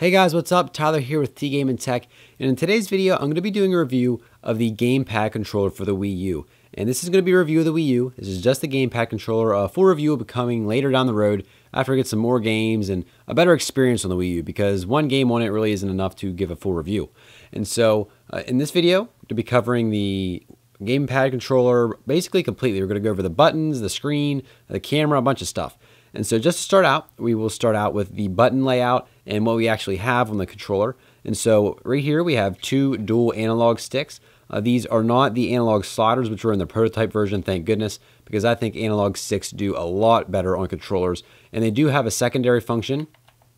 Hey guys, what's up? Tyler here with T-Game and Tech, and in today's video, I'm going to be doing a review of the GamePad controller for the Wii U. And this is going to be a review of the Wii U. This is just the GamePad controller. A full review will be coming later down the road after I get some more games and a better experience on the Wii U, because one game on it really isn't enough to give a full review. And so, in this video, to be covering the GamePad controller basically completely. We're going to go over the buttons, the screen, the camera, a bunch of stuff. And so just to start out, we will start out with the button layout and what we actually have on the controller. And so right here we have two dual analog sticks. These are not the analog sliders, which were in the prototype version, thank goodness, because I think analog sticks do a lot better on controllers. And they do have a secondary function.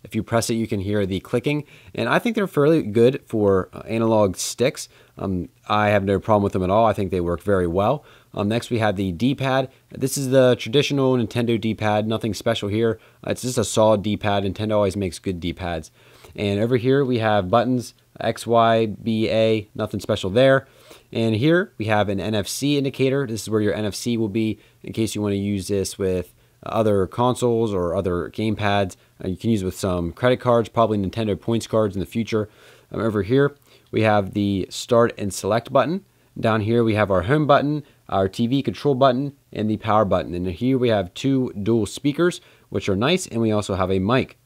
If you press it, you can hear the clicking. And I think they're fairly good for analog sticks. I have no problem with them at all. I think they work very well. Next, we have the D-pad. This is the traditional Nintendo D-pad. Nothing special here. It's just a solid D-pad. Nintendo always makes good D-pads. And over here, we have buttons, X, Y, B, A. Nothing special there. And here, we have an NFC indicator. This is where your NFC will be in case you want to use this with other consoles or other gamepads. You can use it with some credit cards, probably Nintendo points cards in the future. Over here, we have the start and select button. Down here, we have our home button, our TV control button, and the power button. And here we have two dual speakers, which are nice, and we also have a mic.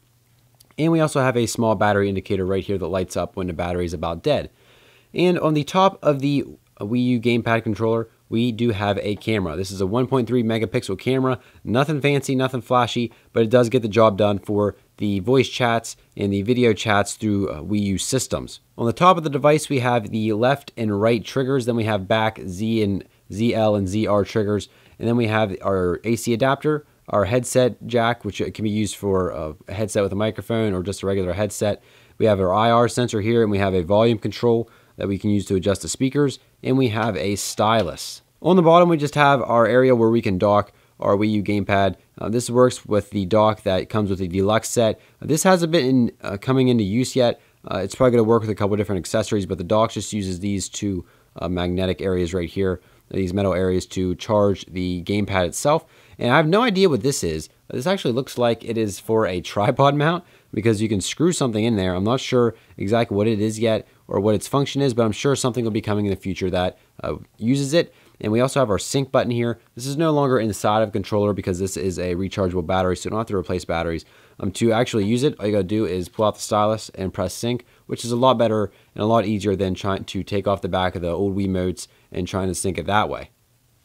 And we also have a small battery indicator right here that lights up when the battery is about dead. And on the top of the Wii U GamePad controller, we do have a camera. This is a 1.3 megapixel camera. Nothing fancy, nothing flashy, but it does get the job done for the voice chats and the video chats through Wii U systems. On the top of the device, we have the left and right triggers. Then we have back Z and ZL and ZR triggers. And then we have our AC adapter, our headset jack, which can be used for a headset with a microphone or just a regular headset. We have our IR sensor here, and we have a volume control that we can use to adjust the speakers, and we have a stylus. On the bottom, we just have our area where we can dock our Wii U GamePad. This works with the dock that comes with the deluxe set. This hasn't been coming into use yet. It's probably going to work with a couple different accessories, but the dock just uses these two magnetic areas right here, these metal areas, to charge the GamePad itself. And I have no idea what this is. This actually looks like it is for a tripod mount, because you can screw something in there. I'm not sure exactly what it is yet or what its function is, but I'm sure something will be coming in the future that uses it. And we also have our sync button here. This is no longer inside of a controller because this is a rechargeable battery, so you don't have to replace batteries. To actually use it, all you gotta do is pull out the stylus and press sync, which is a lot better and a lot easier than trying to take off the back of the old Wiimotes and trying to sync it that way.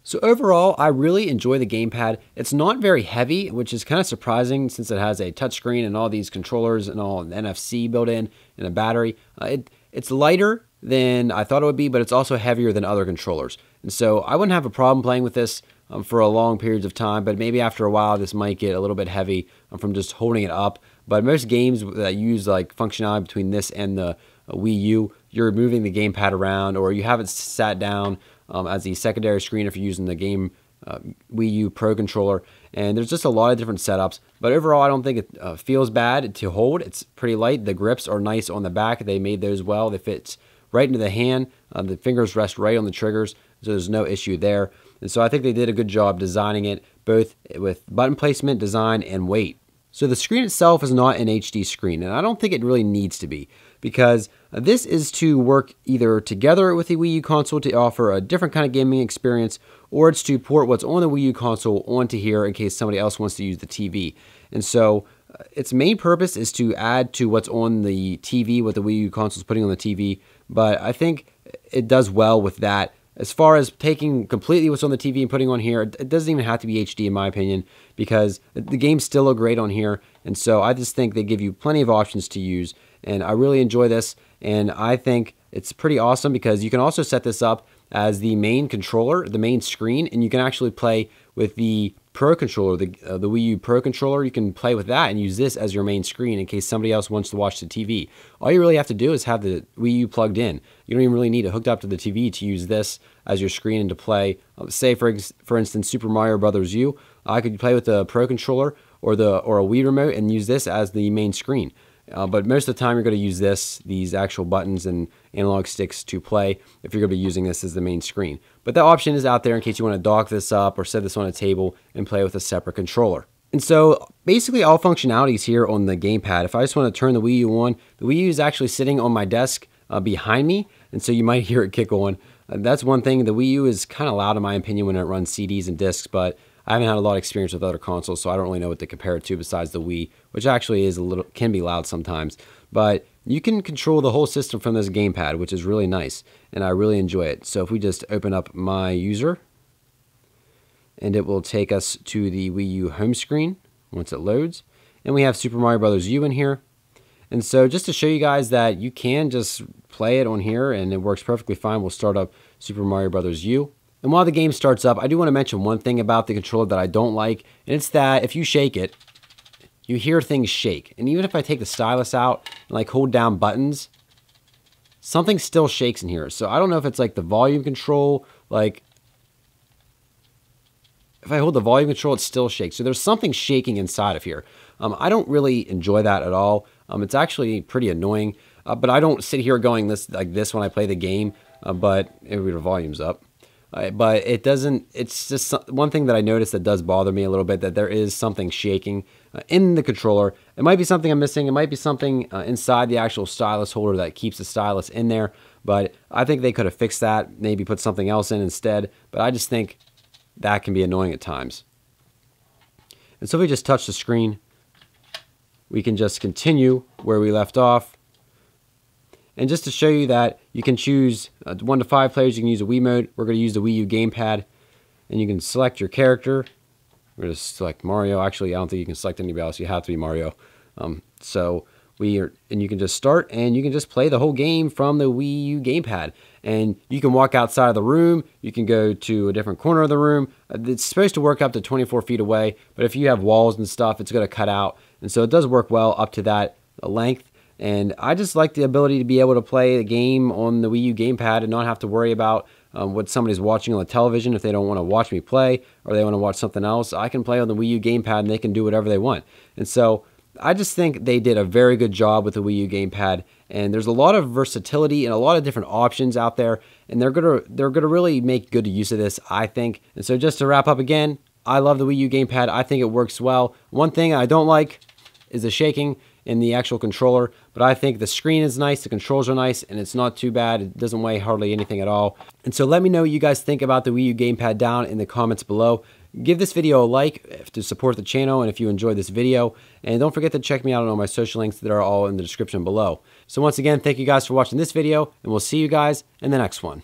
So overall, I really enjoy the GamePad. It's not very heavy, which is kind of surprising since it has a touchscreen and all these controllers and all an NFC built in and a battery. It's lighter than I thought it would be, but it's also heavier than other controllers. And so I wouldn't have a problem playing with this for a long periods of time, but maybe after a while this might get a little bit heavy from just holding it up. But most games that use like functionality between this and the Wii U, you're moving the GamePad around, or you have it sat down as the secondary screen if you're using the Wii U Pro controller. And there's just a lot of different setups, but overall I don't think it feels bad to hold. It's pretty light. The grips are nice on the back. They made those well. They fit right into the hand. The fingers rest right on the triggers, so there's no issue there. And so I think they did a good job designing it, both with button placement, design, and weight. So the screen itself is not an HD screen, and I don't think it really needs to be, because this is to work either together with the Wii U console to offer a different kind of gaming experience, or it's to port what's on the Wii U console onto here in case somebody else wants to use the TV. And so its main purpose is to add to what's on the TV, what the Wii U console is putting on the TV, but I think it does well with that. As far as taking completely what's on the TV and putting on here, it doesn't even have to be HD in my opinion, because the games still look great on here. And so I just think they give you plenty of options to use. And I really enjoy this. And I think it's pretty awesome because you can also set this up as the main controller, the main screen, and you can actually play with the Pro controller, the Wii U Pro controller. You can play with that and use this as your main screen in case somebody else wants to watch the TV. All you really have to do is have the Wii U plugged in. You don't even really need it hooked up to the TV to use this as your screen and to play. Say for instance, Super Mario Bros. U. I could play with the Pro controller or a Wii remote and use this as the main screen. But most of the time you're going to use these actual buttons and analog sticks to play if you're going to be using this as the main screen. But that option is out there in case you want to dock this up or set this on a table and play with a separate controller. And so basically all functionalities here on the gamepad. If I just want to turn the Wii U on, the Wii U is actually sitting on my desk behind me, and so you might hear it kick on. That's one thing. The Wii U is kind of loud in my opinion when it runs CDs and discs, but I haven't had a lot of experience with other consoles, so I don't really know what to compare it to besides the Wii, which actually is can be loud sometimes. But you can control the whole system from this gamepad, which is really nice, and I really enjoy it. So if we just open up my user, and it will take us to the Wii U home screen once it loads. And we have Super Mario Bros. U in here. And so just to show you guys that you can just play it on here and it works perfectly fine, we'll start up Super Mario Bros. U. And while the game starts up, I do want to mention one thing about the controller that I don't like, and it's that if you shake it, you hear things shake. And even if I take the stylus out and like hold down buttons, something still shakes in here. So I don't know if it's like the volume control, like if I hold the volume control, it still shakes. So there's something shaking inside of here. I don't really enjoy that at all. It's actually pretty annoying, but I don't sit here going like this when I play the game, but maybe the volume's up. But it doesn't, it's just one thing that I noticed that does bother me a little bit, that there is something shaking in the controller. It might be something I'm missing. It might be something inside the actual stylus holder that keeps the stylus in there. But I think they could have fixed that, maybe put something else in instead. But I just think that can be annoying at times. And so if we just touch the screen, we can just continue where we left off. And just to show you that you can choose 1 to 5 players, you can use a Wii mode. We're going to use the Wii U gamepad, and you can select your character. We're going to select Mario. Actually, I don't think you can select anybody else. You have to be Mario. And you can just start, and you can just play the whole game from the Wii U gamepad. And you can walk outside of the room. You can go to a different corner of the room. It's supposed to work up to 24 feet away, but if you have walls and stuff, it's going to cut out. And so it does work well up to that length. And I just like the ability to be able to play the game on the Wii U gamepad and not have to worry about what somebody's watching on the television. If they don't want to watch me play or they want to watch something else, I can play on the Wii U gamepad and they can do whatever they want. And so I just think they did a very good job with the Wii U gamepad, and there's a lot of versatility and a lot of different options out there, and they're gonna really make good use of this, I think. And so just to wrap up again, I love the Wii U gamepad. I think it works well. One thing I don't like is the shaking in the actual controller, but I think the screen is nice, the controls are nice, and it's not too bad. It doesn't weigh hardly anything at all. And so let me know what you guys think about the Wii U gamepad down in the comments below. Give this video a like to support the channel and if you enjoyed this video. And don't forget to check me out on all my social links that are all in the description below. So once again, thank you guys for watching this video, and we'll see you guys in the next one.